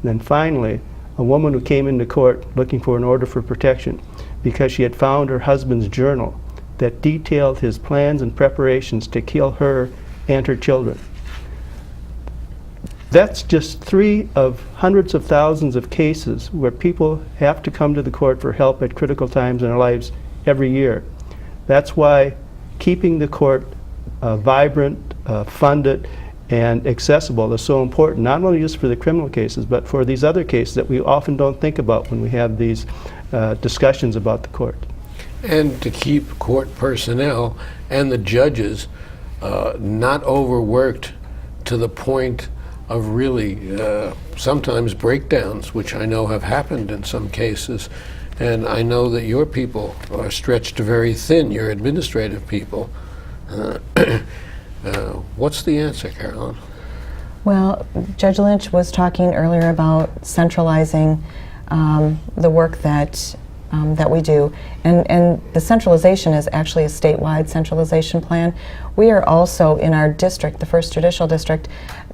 then finally, a woman who came into court looking for an order for protection because she had found her husband's journal that detailed his plans and preparations to kill her and her children. That's just 3 of hundreds of thousands of cases where people have to come to the court for help at critical times in their lives every year. That's why keeping the court vibrant, funded, and accessible is so important, not only just for the criminal cases, but for these other cases that we often don't think about when we have these discussions about the court. And to keep court personnel and the judges not overworked to the point of really sometimes breakdowns, which I know have happened in some cases. And I know that your people are stretched very thin, your administrative people. What's the answer, Carolyn? Well, Judge Lynch was talking earlier about centralizing the work that we do, and the centralization is actually a statewide centralization plan. We are also in our district, the 1st Judicial District,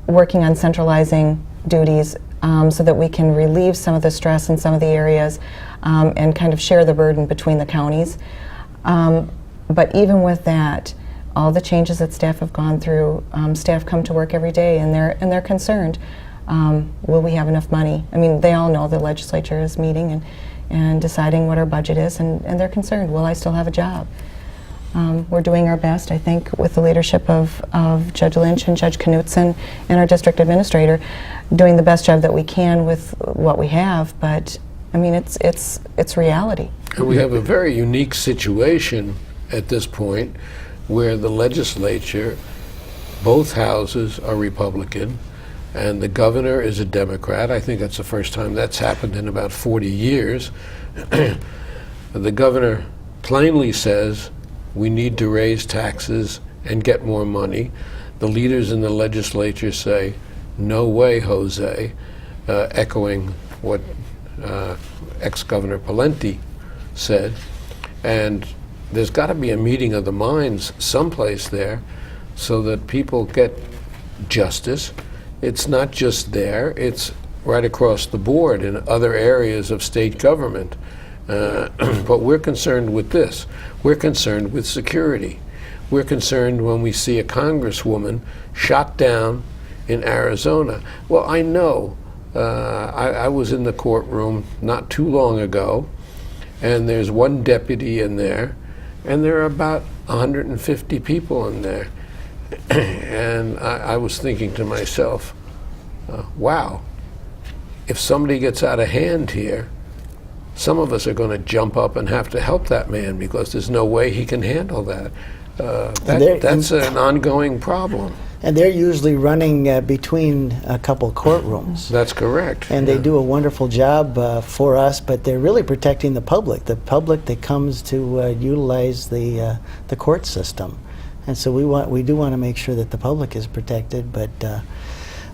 working on centralizing duties so that we can relieve some of the stress in some of the areas and kind of share the burden between the counties. But even with that, all the changes that staff have gone through, staff come to work every day and they're concerned. Will we have enough money? I mean, they all know the legislature is meeting and deciding what our budget is, and they're concerned, will I still have a job? We're doing our best, I think, with the leadership of Judge Lynch and Judge Knutson and our district administrator, doing the best job that we can with what we have, but I mean, it's reality. And we have a very unique situation at this point where the legislature, both houses are Republican, and the governor is a Democrat. I think that's the first time that's happened in about 40 years. The governor plainly says we need to raise taxes and get more money. The leaders in the legislature say, no way, Jose, echoing what ex-Governor Pawlenty said. And there's got to be a meeting of the minds someplace there so that people get justice. It's not just there, it's right across the board in other areas of state government. But we're concerned with this. We're concerned with security. We're concerned when we see a congresswoman shot down in Arizona. Well, I know, I was in the courtroom not too long ago, and there's one deputy in there, and there are about 150 people in there. And I was thinking to myself, wow, if somebody gets out of hand here, some of us are going to jump up and have to help that man because there's no way he can handle that. That's an ongoing problem. And they're usually running between a couple courtrooms. That's correct. And they do a wonderful job for us, but they're really protecting the public that comes to utilize the court system. And so we do want to make sure that the public is protected, but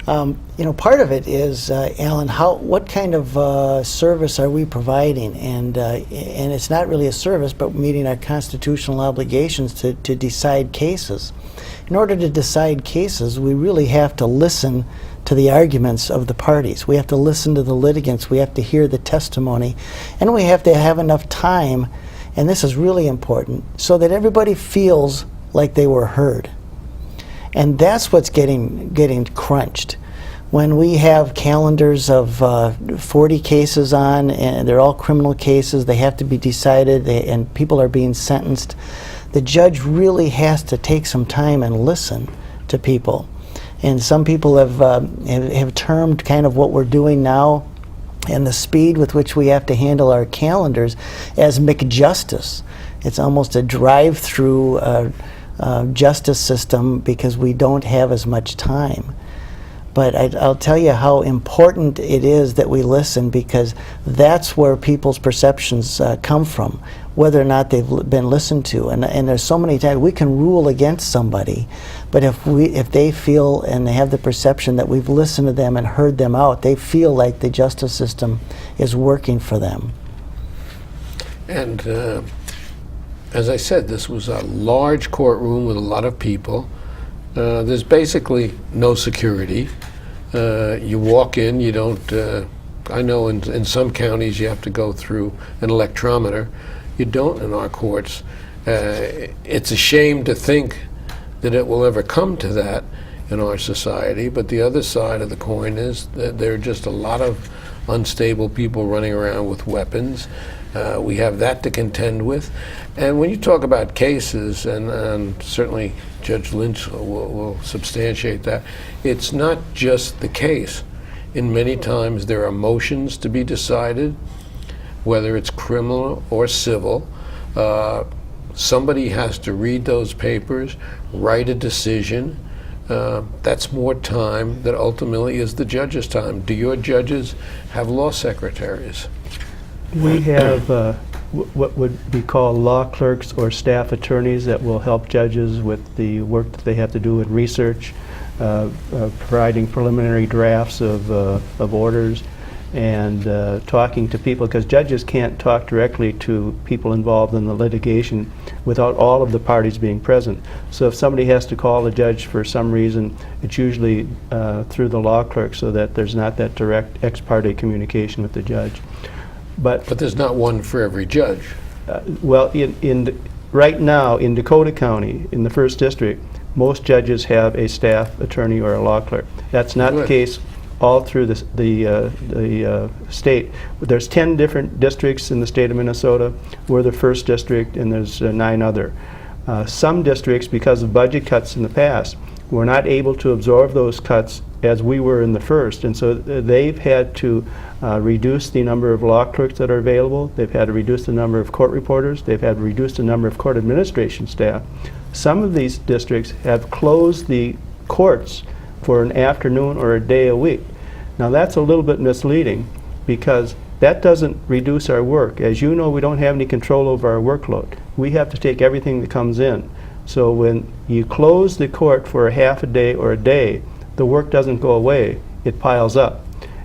you know, part of it is, Alan, what kind of service are we providing? And it's not really a service, but meeting our constitutional obligations to decide cases. In order to decide cases, we really have to listen to the arguments of the parties. We have to listen to the litigants. We have to hear the testimony. And we have to have enough time, and this is really important, so that everybody feels like they were heard. And that's what's getting crunched. When we have calendars of 40 cases on, and they're all criminal cases, they have to be decided, and people are being sentenced, the judge really has to take some time and listen to people. And some people have termed kind of what we're doing now and the speed with which we have to handle our calendars as McJustice. It's almost a drive-through justice system because we don't have as much time. But I'll tell you how important it is that we listen, because that's where people's perceptions come from, whether or not they've been listened to. And there's so many times we can rule against somebody, but if they feel and they have the perception that we've listened to them and heard them out, they feel like the justice system is working for them. And as I said, this was a large courtroom with a lot of people. There's basically no security. You walk in, you don't, I know in some counties you have to go through an electrometer. You don't in our courts. It's a shame to think that it will ever come to that in our society, but the other side of the coin is that there are just a lot of unstable people running around with weapons. We have that to contend with. And when you talk about cases, and certainly Judge Lynch will substantiate that, it's not just the case. In many times there are motions to be decided, whether it's criminal or civil. Somebody has to read those papers, write a decision. That's more time that ultimately is the judge's time. Do your judges have law secretaries? We have what would be called law clerks or staff attorneys that will help judges with the work that they have to do in research, providing preliminary drafts of orders, and talking to people, because judges can't talk directly to people involved in the litigation without all of the parties being present. So if somebody has to call the judge for some reason, it's usually through the law clerk, so that there's not that direct ex parte communication with the judge. But there's not one for every judge. well, right now in Dakota County, in the 1st District, most judges have a staff attorney or a law clerk. That's not the Good. case all through the state. There's 10 different districts in the state of Minnesota. We're the 1st District, and there's 9 other. Some districts, because of budget cuts in the past, were not able to absorb those cuts as we were in the 1st, and so they've had to reduce the number of law clerks that are available. They've had to reduce the number of court reporters. They've had to reduce the number of court administration staff. Some of these districts have closed the courts for an afternoon or a day a week. Now that's a little bit misleading, because that doesn't reduce our work. As you know, we don't have any control over our workload. We have to take everything that comes in. So when you close the court for a half a day or a day, the work doesn't go away, it piles up.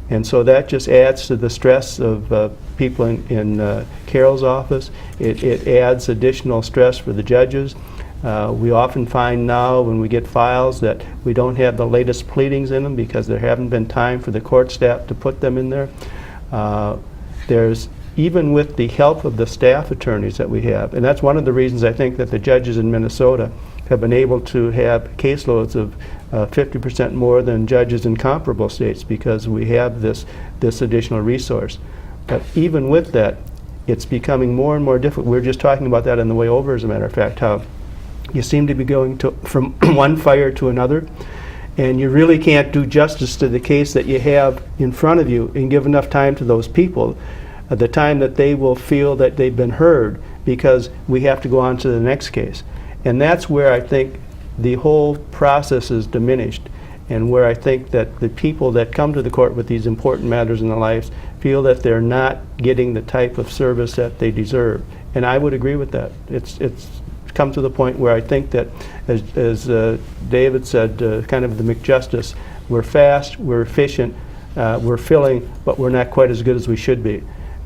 And so that just adds to the stress of people in Carol's office. It adds additional stress for the judges. We often find now when we get files that we don't have the latest pleadings in them because there haven't been time for the court staff to put them in there. There's, even with the help of the staff attorneys that we have, and that's one of the reasons I think that the judges in Minnesota have been able to have caseloads of 50% more than judges in comparable states, because we have this additional resource. But even with that, it's becoming more and more difficult. We were just talking about that on the way over, as a matter of fact, how you seem to be going from one fire to another, and you really can't do justice to the case that you have in front of you and give enough time to those people, the time that they will feel that they've been heard, because we have to go on to the next case. And that's where I think the whole process is diminished, and where I think that the people that come to the court with these important matters in their lives feel that they're not getting the type of service that they deserve. And I would agree with that. It's come to the point where I think that, as David said, kind of the McJustice, we're fast, we're efficient, we're filling, but we're not quite as good as we should be.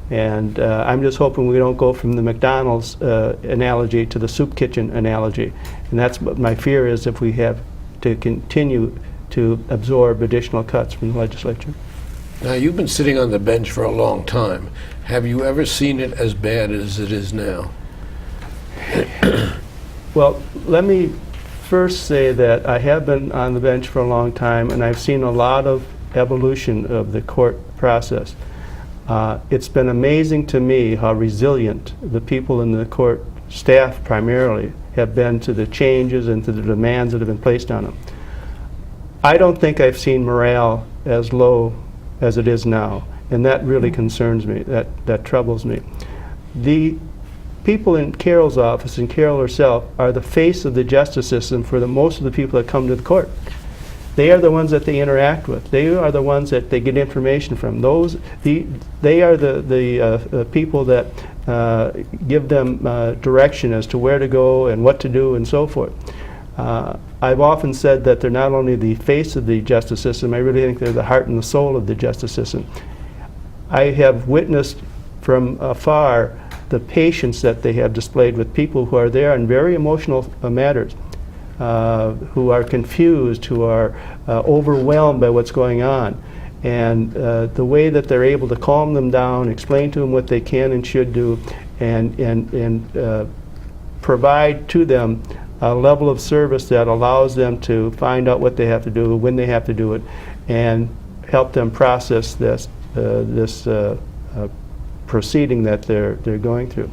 And I'm just hoping we don't go from the McDonald's analogy to the soup kitchen analogy. And that's what my fear is, if we have to continue to absorb additional cuts from the legislature. Now, you've been sitting on the bench for a long time. Have you ever seen it as bad as it is now? Well, let me first say that I have been on the bench for a long time, and I've seen a lot of evolution of the court process. It's been amazing to me how resilient the people in the court, staff primarily, have been to the changes and to the demands that have been placed on them. I don't think I've seen morale as low as it is now, and that really concerns me. That troubles me. The people in Carol's office, and Carol herself, are the face of the justice system for most of the people that come to the court. They are the ones that they interact with. They are the ones that they get information from. They are the people that give them direction as to where to go and what to do and so forth. I've often said that they're not only the face of the justice system, I really think they're the heart and the soul of the justice system. I have witnessed from afar the patience that they have displayed with people who are there on very emotional matters. who are confused, who are overwhelmed by what's going on. And the way that they're able to calm them down, explain to them what they can and should do, and provide to them a level of service that allows them to find out what they have to do, when they have to do it, and help them process this proceeding that they're going through.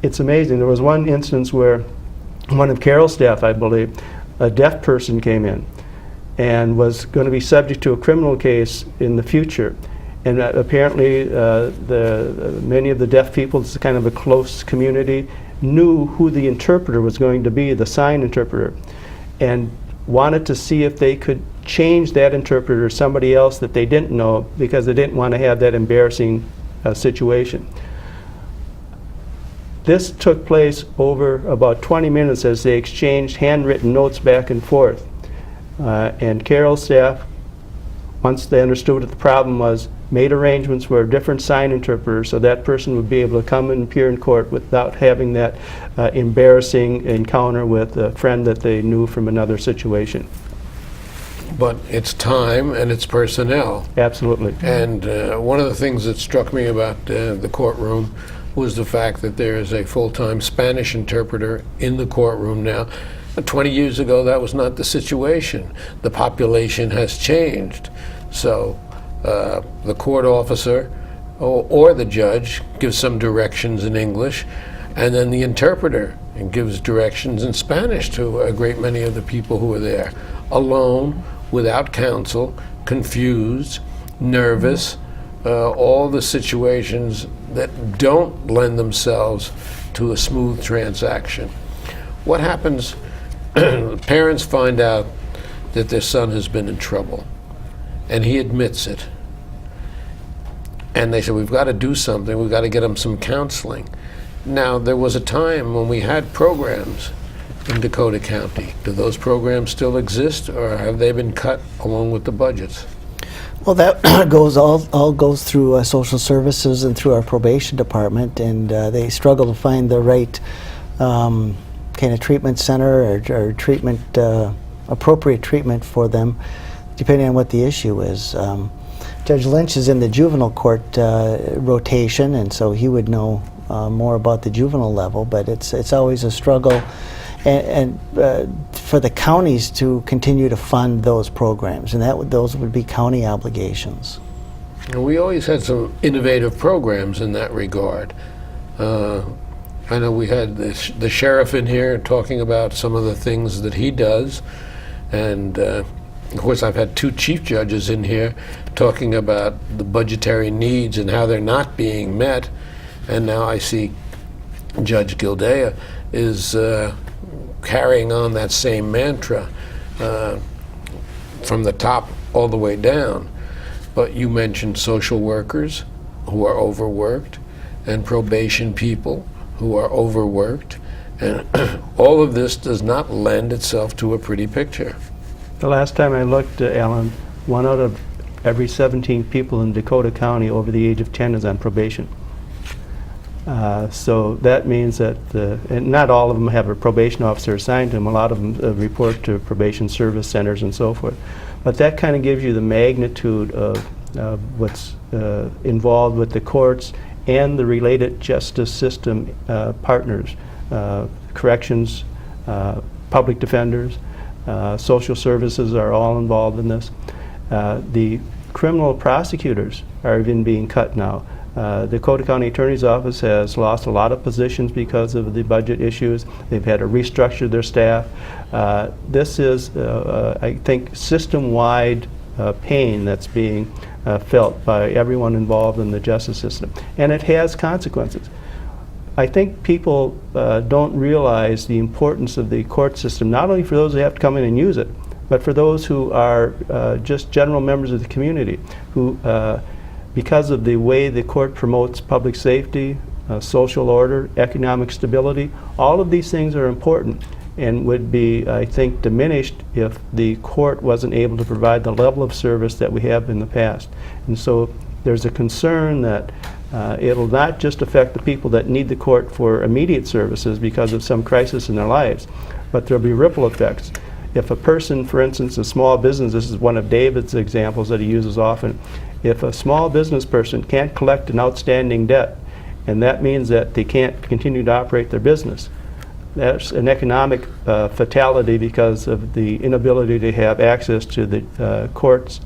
It's amazing. There was one instance where one of Carol's staff, I believe, a deaf person came in and was going to be subject to a criminal case in the future. And apparently many of the deaf people, it's kind of a close community, knew who the interpreter was going to be, the sign interpreter, and wanted to see if they could change that interpreter to somebody else that they didn't know, because they didn't want to have that embarrassing situation. This took place over about 20 minutes as they exchanged handwritten notes back and forth. And Carol's staff, once they understood what the problem was, made arrangements for a different sign interpreter so that person would be able to come and appear in court without having that embarrassing encounter with a friend that they knew from another situation. But it's time and it's personnel. Absolutely. And one of the things that struck me about the courtroom was the fact that there is a full-time Spanish interpreter in the courtroom now. 20 years ago, that was not the situation. The population has changed. So the court officer or the judge gives some directions in English, and then the interpreter gives directions in Spanish to a great many of the people who are there, alone, without counsel, confused, nervous, all the situations that don't lend themselves to a smooth transaction. What happens? Parents find out that their son has been in trouble, and he admits it. And they say, we've got to do something, we've got to get him some counseling. Now, there was a time when we had programs in Dakota County. Do those programs still exist, or have they been cut along with the budgets? Well, that all goes through social services and through our probation department, and they struggle to find the right kind of treatment center or treatment, appropriate treatment for them, depending on what the issue is. Judge Lynch is in the juvenile court rotation, and so he would know more about the juvenile level, but it's always a struggle and for the counties to continue to fund those programs, and those would be county obligations. And we always had some innovative programs in that regard. I know we had the sheriff in here talking about some of the things that he does, and of course I've had two chief judges in here talking about the budgetary needs and how they're not being met, and now I see Judge Gildea is carrying on that same mantra from the top all the way down. But you mentioned social workers who are overworked and probation people who are overworked, and all of this does not lend itself to a pretty picture. The last time I looked, Alan, 1 out of every 17 people in Dakota County over the age of 10 is on probation. So that means that, and not all of them have a probation officer assigned to them. A lot of them report to probation service centers and so forth. But that kind of gives you the magnitude of what's involved with the courts and the related justice system partners, corrections, public defenders, social services are all involved in this. The criminal prosecutors are even being cut now. The Dakota County Attorney's Office has lost a lot of positions because of the budget issues. They've had to restructure their staff. This is, I think, system-wide pain that's being felt by everyone involved in the justice system. And it has consequences. I think people don't realize the importance of the court system, not only for those who have to come in and use it, but for those who are just general members of the community who, because of the way the court promotes public safety, social order, economic stability, all of these things are important and would be, I think, diminished if the court wasn't able to provide the level of service that we have in the past. And so there's a concern that it'll not just affect the people that need the court for immediate services because of some crisis in their lives, but there'll be ripple effects. If a person, for instance, a small business, this is one of David's examples that he uses often, if a small business person can't collect an outstanding debt, and that means that they can't continue to operate their business, that's an economic fatality because of the inability to have access to the courts.